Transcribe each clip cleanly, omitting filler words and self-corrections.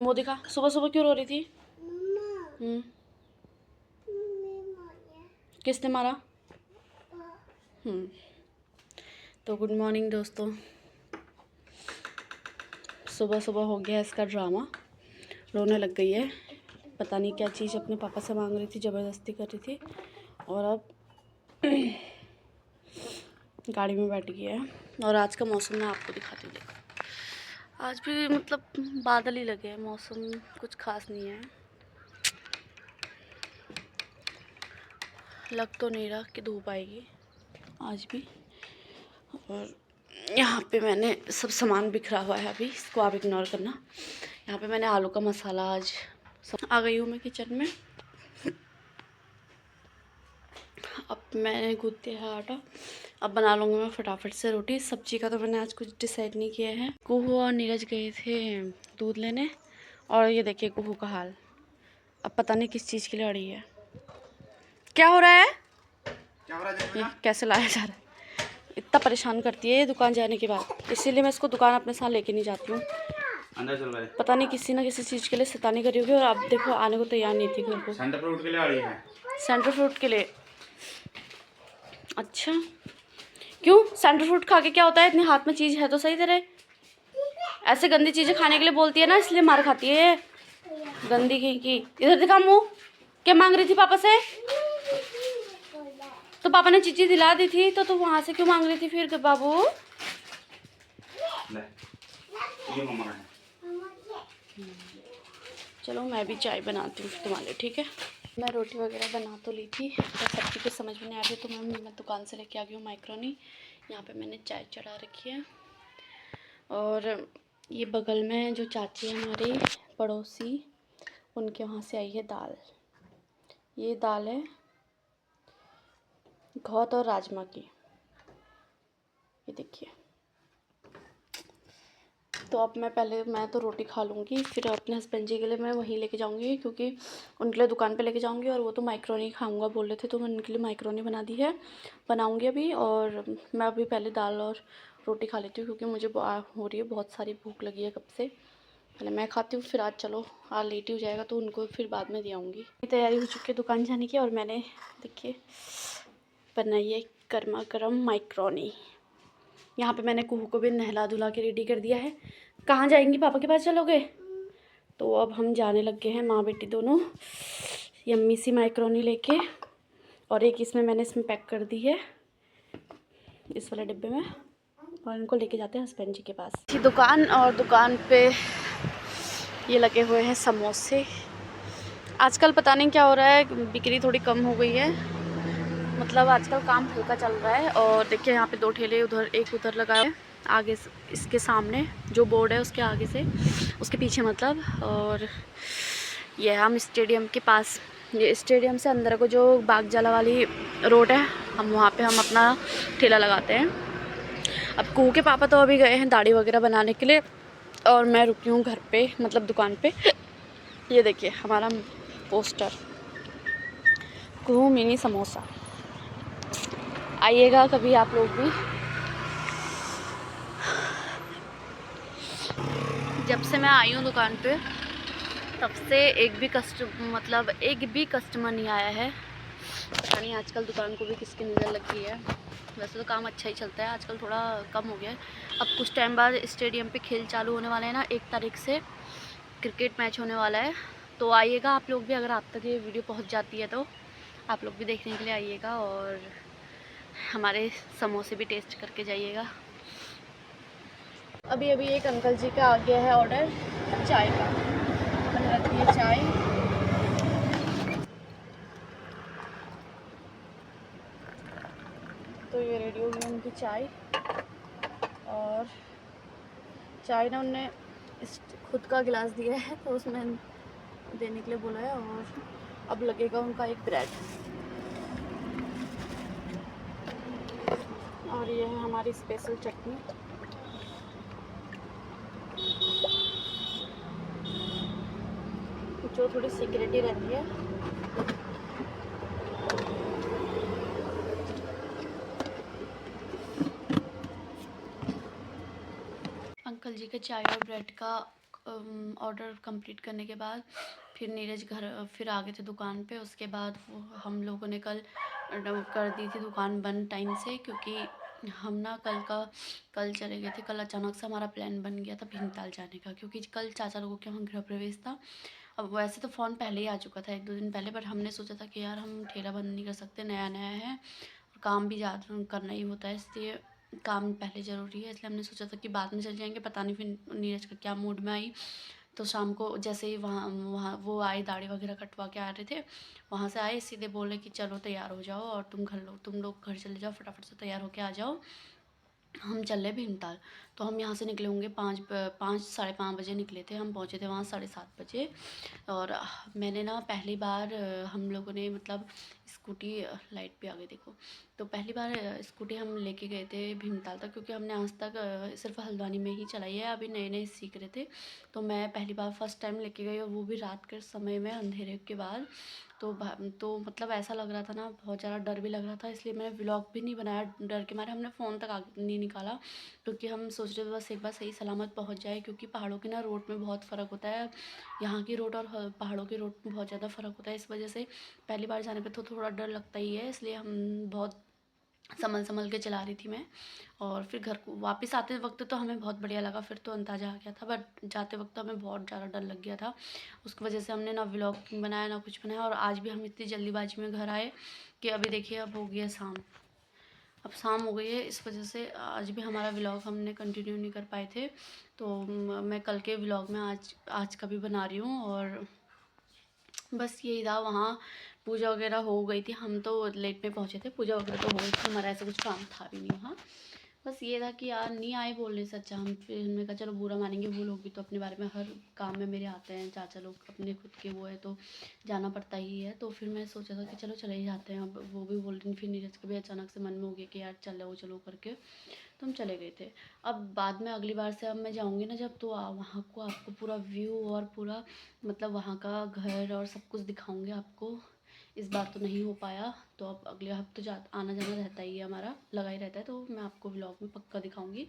वो दिखा, सुबह सुबह क्यों रो रही थी? किसने मारा? तो गुड मॉर्निंग दोस्तों। सुबह सुबह हो गया इसका ड्रामा, रोने लग गई है। पता नहीं क्या चीज़ अपने पापा से मांग रही थी, ज़बरदस्ती कर रही थी, और अब गाड़ी में बैठ गई है। और आज का मौसम मैं आपको दिखाती हूँ। देखो, आज भी मतलब बादल ही लगे हैं, मौसम कुछ खास नहीं है। लग तो नहीं रहा कि धूप आएगी आज भी। और यहाँ पे मैंने सब सामान बिखरा हुआ है, अभी इसको आप इग्नोर करना। यहाँ पे मैंने आलू का मसाला आज आ गई हूँ मैं किचन में। अब मैंने गूँथ दिया है आटा, अब बना लूँगी मैं फटाफट से रोटी। सब्जी का तो मैंने आज कुछ डिसाइड नहीं किया है। कुहू और नीरज गए थे दूध लेने, और ये देखिए कुहू का हाल, अब पता नहीं किस चीज़ के लिए अड़ी है। क्या हो रहा है? कैसे लाया जा रहा है? इतना परेशान करती है ये दुकान जाने के बाद, इसीलिए मैं इसको दुकान अपने साथ लेके नहीं जाती हूँ। अंदर चल रहा है। पता नहीं किसी ना किसी चीज़ के लिए शैतानी करी होगी, और अब देखो आने को तैयार नहीं थी घर को। सेंटर फ्रूट के लिए आ रही है। सेंटर फ्रूट के लिए? अच्छा, क्यों? सेंटर फ्रूट खा के क्या होता है? इतने हाथ में चीज़ है तो सही तेरे। ऐसे गंदी चीज़ें खाने के लिए बोलती है ना, इसलिए मार खाती है गंदी की। इधर दिखा मुँह, क्या मांग रही थी पापा से? तो पापा ने चीज़ी दिला दी थी, तो तू वहाँ से क्यों मांग रही थी फिर बाबू? ये मम्मा है। चलो मैं भी चाय बनाती हूँ तुम्हारे, ठीक है? मैं रोटी वगैरह बना तो ली थी, तो सब्जी को समझ में नहीं आ रही, तो मैं दुकान से लेके आ गई हूँ मैक्रोनी। यहाँ पे मैंने चाय चढ़ा रखी है, और ये बगल में जो चाची है हमारी पड़ोसी, उनके वहाँ से आई है दाल। ये दाल है घौत और राजमा की, ये देखिए। तो अब मैं तो रोटी खा लूँगी, फिर अपने हस्बैंड जी के लिए मैं वहीं लेके जाऊँगी, क्योंकि उनके लिए दुकान पे लेके जाऊँगी, और वो तो माइक्रोनी खाऊँगा बोल रहे थे, तो मैंने उनके लिए माइक्रोनी बना दी है, बनाऊँगी अभी। और मैं अभी पहले दाल और रोटी खा लेती हूँ, क्योंकि मुझे हो रही है बहुत सारी भूख लगी है कब से। पहले मैं खाती हूँ, फिर आज चलो आज लेट ही हो जाएगा, तो उनको फिर बाद में दे आऊँगी। तैयारी हो चुकी है दुकान जाने की, और मैंने देखिए बनाई है गर्मा गर्म माइक्रोनी। यहाँ पे मैंने कुहू को भी नहला धुला के रेडी कर दिया है। कहाँ जाएंगी? पापा के पास चलोगे? तो अब हम जाने लग गए हैं माँ बेटी दोनों, यम्मी सी माइक्रोनी लेके। और एक मैंने इसमें पैक कर दी है, इस वाले डिब्बे में, और इनको लेके जाते हैं हस्बैंड जी के पास। ये दुकान, और दुकान पे ये लगे हुए हैं समोसे। आजकल पता नहीं क्या हो रहा है, बिक्री थोड़ी कम हो गई है, मतलब आजकल काम हल्का चल रहा है। और देखिए यहाँ पे दो ठेले, उधर एक उधर लगा है आगे से, इसके सामने जो बोर्ड है उसके आगे से, उसके पीछे मतलब। और ये हम स्टेडियम के पास, ये स्टेडियम से अंदर को जो बागजाला वाली रोड है, हम वहाँ पे हम अपना ठेला लगाते हैं। अब कुहू के पापा तो अभी गए हैं दाढ़ी वगैरह बनाने के लिए, और मैं रुकी हूँ घर पे, मतलब दुकान पे। ये देखिए हमारा पोस्टर, कुहू मिनी समोसा। आइएगा कभी आप लोग भी। जब से मैं आई हूँ दुकान पे, तब से एक भी कस्टमर नहीं आया है। पता नहीं आजकल दुकान को भी किसकी नज़र लग गई है। वैसे तो काम अच्छा ही चलता है, आजकल थोड़ा कम हो गया है। अब कुछ टाइम बाद स्टेडियम पे खेल चालू होने वाले हैं ना, 1 तारीख से क्रिकेट मैच होने वाला है, तो आइएगा आप लोग भी। अगर आप तक ये वीडियो पहुँच जाती है तो आप लोग भी देखने के लिए आइएगा, और हमारे समोसे भी टेस्ट करके जाइएगा। अभी एक अंकल जी का आ गया है ऑर्डर चाय का, बन रखी है चाय। तो ये रेडी होगी उनकी चाय, और चाय ना उनने खुद का गिलास दिया है, तो उसमें देने के लिए बोला है। और अब लगेगा उनका एक ब्रेड, और ये है हमारी स्पेशल चटनी। जो थोड़ी सीक्रेट ही रहती है। अंकल जी के चाय और ब्रेड का ऑर्डर कंप्लीट करने के बाद फिर नीरज घर फिर आ गए थे दुकान पे। उसके बाद वो हम लोगों ने कल कर दी थी दुकान बंद टाइम से, क्योंकि हम ना कल चले गए थे। कल अचानक से हमारा प्लान बन गया था भीमताल जाने का, क्योंकि कल चाचा लोगों के वहाँ गृह प्रवेश था। अब वैसे तो फ़ोन पहले ही आ चुका था 1-2 दिन पहले, बट हमने सोचा था कि यार हम ठेला बंद नहीं कर सकते, नया नया है और काम भी ज़्यादा करना ही होता है, इसलिए काम पहले ज़रूरी है। इसलिए हमने सोचा था कि बाद में चल जाएंगे। पता नहीं फिर नीरज का क्या मूड में आई, तो शाम को जैसे ही वहाँ वहाँ वो आए, दाढ़ी वगैरह कटवा के आ रहे थे, वहाँ से आए सीधे बोले कि चलो तैयार हो जाओ और तुम लोग घर चले जाओ, फटाफट से तैयार होके आ जाओ, हम चल रहे भीमताल। तो हम यहाँ से निकले होंगे 5 साढ़े 5 बजे निकले थे। हम पहुँचे थे वहाँ 7:30 बजे। और मैंने ना पहली बार हम लोगों ने मतलब स्कूटी लाइट पे आ गई देखो। तो पहली बार स्कूटी हम लेके गए थे भीमताल तक, क्योंकि हमने आज तक सिर्फ हल्द्वानी में ही चलाई है, अभी नए नए सीख रहे थे। तो मैं पहली बार फर्स्ट टाइम लेके गई, और वो भी रात के समय में अंधेरे के बाद। तो मतलब ऐसा लग रहा था ना, बहुत ज़्यादा डर भी लग रहा था, इसलिए मैंने व्लॉग भी नहीं बनाया डर के मारे। हमने फ़ोन तक आगे नहीं निकाला, क्योंकि हम सोच रहे थे बस एक बार सही सलामत पहुंच जाए, क्योंकि पहाड़ों की ना रोड में बहुत फ़र्क होता है। यहाँ की रोड और पहाड़ों की रोड में बहुत ज़्यादा फ़र्क होता है। इस वजह से पहली बार जाने पे तो थोड़ा डर लगता ही है, इसलिए हम बहुत संभल के चला रही थी मैं। और फिर घर को वापस आते वक्त तो हमें बहुत बढ़िया लगा, फिर तो अंदाज़ा आ गया था, बट जाते वक्त हमें बहुत ज़्यादा डर लग गया था। उसकी वजह से हमने ना व्लॉग बनाया ना कुछ बनाया। और आज भी हम इतनी जल्दीबाजी में घर आए कि अभी देखिए अब हो गया शाम। अब शाम हो गई है, इस वजह से आज भी हमारा व्लॉग हमने कंटिन्यू नहीं कर पाए थे। तो मैं कल के व्लॉग में आज का भी बना रही हूँ। और बस यही था, वहाँ पूजा वगैरह हो गई थी। हम तो लेट में पहुँचे थे, पूजा वगैरह तो हो गई थी, हमारा ऐसा कुछ काम था भी नहीं वहाँ। बस ये था कि यार नहीं आए बोलने से अच्छा, हम फिर हमने कहा चलो बुरा मानेंगे वो लोग भी, तो अपने बारे में हर काम में मेरे आते हैं चाचा लोग, अपने खुद के वो है तो जाना पड़ता ही है। तो फिर मैं सोचा था कि चलो चले ही जाते हैं। अब वो भी बोल रही, फिर नीरज का भी अचानक से मन में हो गया कि यार चलो चलो करके, तो हम चले गए थे। अब बाद में अगली बार से अब मैं जाऊँगी ना जब, तो वहाँ को आपको पूरा व्यू और पूरा मतलब वहाँ का घर और सब कुछ दिखाऊँगी आपको। इस बार तो नहीं हो पाया, तो अब अगले हफ्ते तो आना जाना रहता ही है, हमारा लगा ही रहता है, तो मैं आपको व्लॉग में पक्का दिखाऊंगी।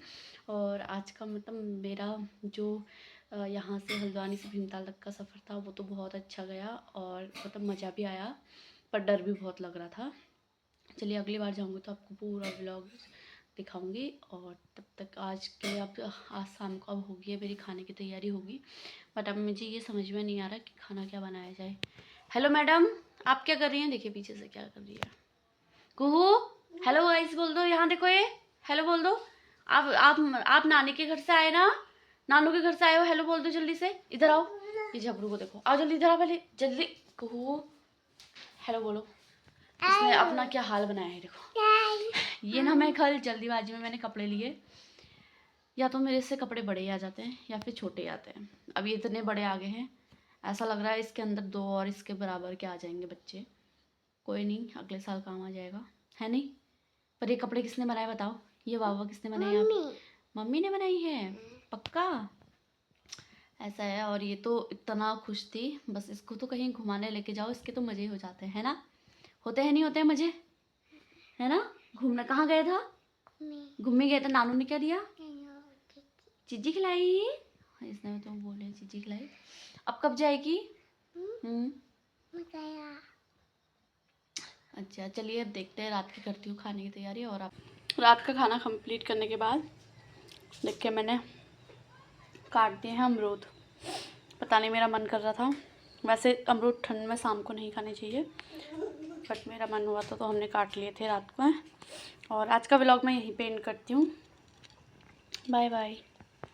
और आज का मतलब मेरा जो यहाँ से हल्द्वानी से भीमताल तक का सफ़र था वो तो बहुत अच्छा गया, और मतलब मज़ा भी आया, पर डर भी बहुत लग रहा था। चलिए अगली बार जाऊँगी तो आपको पूरा व्लॉग दिखाऊंगी। और तब तक आज के लिए अब आज शाम को अब होगी है मेरी खाने की तैयारी होगी, बट अब मुझे ये समझ में नहीं आ रहा कि खाना क्या बनाया जाए। हेलो मैडम, आप क्या कर रही हैं? देखिए पीछे से क्या कर रही है कुहू। हेलो गाइस बोल दो, यहाँ देखो ये, हेलो बोल दो। आप नानी के घर से आए ना, नानू के घर से आए हो, हेलो बोल दो जल्दी से। इधर आओ, ये झबरू को देखो, आओ जल्दी इधर आओ, पहले जल्दी कुहू हेलो बोलो। इसने अपना क्या हाल बनाया है देखो। ये ना मैं कल जल्दीबाजी में मैंने कपड़े लिए, या तो मेरे से कपड़े बड़े आ जाते हैं या फिर छोटे आते हैं। अब ये इतने बड़े आ गए हैं, ऐसा लग रहा है इसके अंदर 2 और इसके बराबर के आ जाएंगे बच्चे। कोई नहीं, अगले साल काम आ जाएगा, है नहीं। पर ये कपड़े किसने बनाए बताओ? ये वावा किसने बनाई? आप मम्मी ने बनाई है? पक्का ऐसा है। और ये तो इतना खुश थी, बस इसको तो कहीं घुमाने लेके जाओ, इसके तो मज़े ही हो जाते हैं ना, होते हैं नहीं होते हैं मज़े, है ना। घूमना कहाँ गया था? घूमने गया था। नानू ने क्या दिया? चीजी खिलाई। इसने तो बोले चीजी खिलाई। अब कब जाएगी? अच्छा चलिए अब देखते हैं, रात की करती हूँ खाने की तैयारी। और आप रात का खाना कंप्लीट करने के बाद देखिए मैंने काट दिए हैं अमरूद। पता नहीं मेरा मन कर रहा था, वैसे अमरूद ठंड में शाम को नहीं खाने चाहिए, बट मेरा मन हुआ था तो हमने काट लिए थे रात को। और आज का व्लॉग मैं यहीं पे एंड करती हूँ। Bye bye.